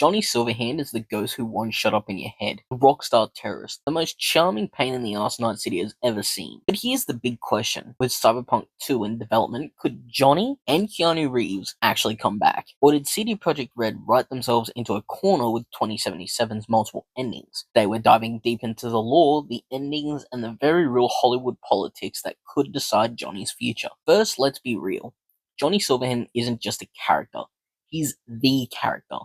Johnny Silverhand is the ghost who won't shut up in your head, the rockstar terrorist, the most charming pain in the ass Night City has ever seen. But here's the big question. With Cyberpunk 2 in development, could Johnny and Keanu Reeves actually come back? Or did CD Projekt Red write themselves into a corner with 2077's multiple endings? They were diving deep into the lore, the endings, and the very real Hollywood politics that could decide Johnny's future. First, let's be real. Johnny Silverhand isn't just a character. He's the character.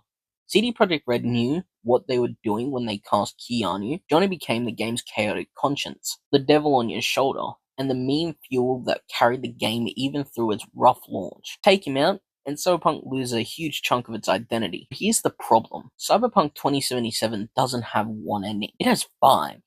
CD Projekt Red knew what they were doing when they cast Keanu. Johnny became the game's chaotic conscience, the devil on your shoulder, and the meme fuel that carried the game even through its rough launch. Take him out, and Cyberpunk loses a huge chunk of its identity. Here's the problem. Cyberpunk 2077 doesn't have one ending. It has 5.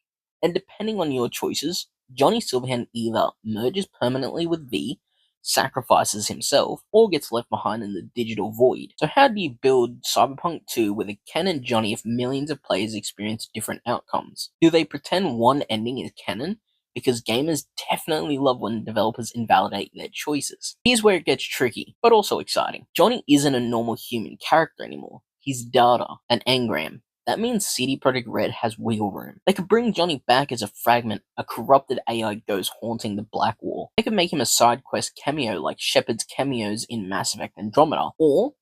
And depending on your choices, Johnny Silverhand either merges permanently with V, sacrifices himself, or gets left behind in the digital void. So how do you build Cyberpunk 2 with a canon Johnny if millions of players experience different outcomes? Do they pretend one ending is canon? Because gamers definitely love when developers invalidate their choices. Here's where it gets tricky, but also exciting. Johnny isn't a normal human character anymore. He's data, an engram. That means CD Projekt Red has wiggle room. They could bring Johnny back as a fragment, a corrupted AI ghost haunting the Blackwall. They could make him a side quest cameo like Shepard's cameos in Mass Effect Andromeda. Or,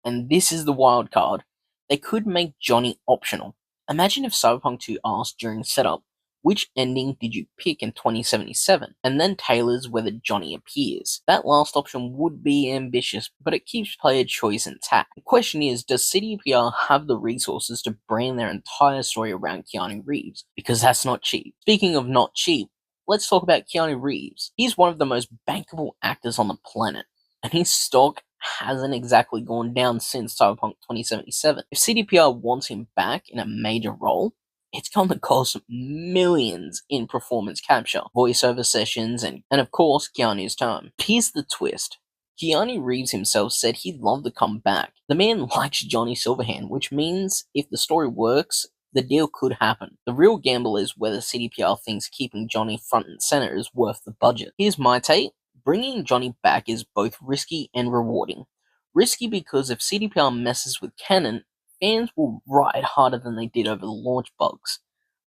and this is the wild card, they could make Johnny optional. Imagine if Cyberpunk 2 asked during setup, which ending did you pick in 2077? And then tailors whether Johnny appears. That last option would be ambitious, but it keeps player choice intact. The question is, does CDPR have the resources to brand their entire story around Keanu Reeves? Because that's not cheap. Speaking of not cheap, let's talk about Keanu Reeves. He's one of the most bankable actors on the planet, and his stock hasn't exactly gone down since Cyberpunk 2077. If CDPR wants him back in a major role, it's going to cost millions in performance capture, voiceover sessions, and of course, Keanu's time. Here's the twist. Keanu Reeves himself said he'd love to come back. The man likes Johnny Silverhand, which means if the story works, the deal could happen. The real gamble is whether CDPR thinks keeping Johnny front and center is worth the budget. Here's my take. Bringing Johnny back is both risky and rewarding. Risky because if CDPR messes with canon, fans will ride harder than they did over the launch bugs.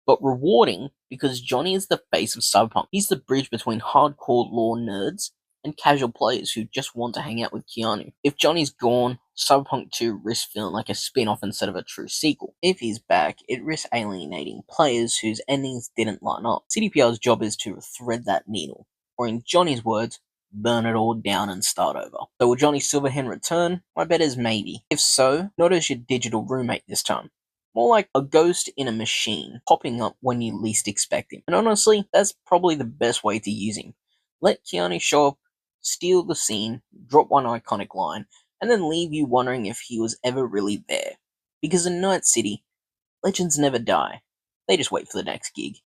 But rewarding because Johnny is the face of Cyberpunk. He's the bridge between hardcore lore nerds and casual players who just want to hang out with Keanu. If Johnny's gone, Cyberpunk 2 risks feeling like a spin-off instead of a true sequel. If he's back, it risks alienating players whose endings didn't line up. CDPR's job is to thread that needle, or in Johnny's words, burn it all down and start over. So will Johnny Silverhand return? My bet is maybe. If so, not as your digital roommate this time. More like a ghost in a machine, popping up when you least expect him. And honestly, that's probably the best way to use him. Let Keanu show up, steal the scene, drop one iconic line, and then leave you wondering if he was ever really there. Because in Night City, legends never die. They just wait for the next gig.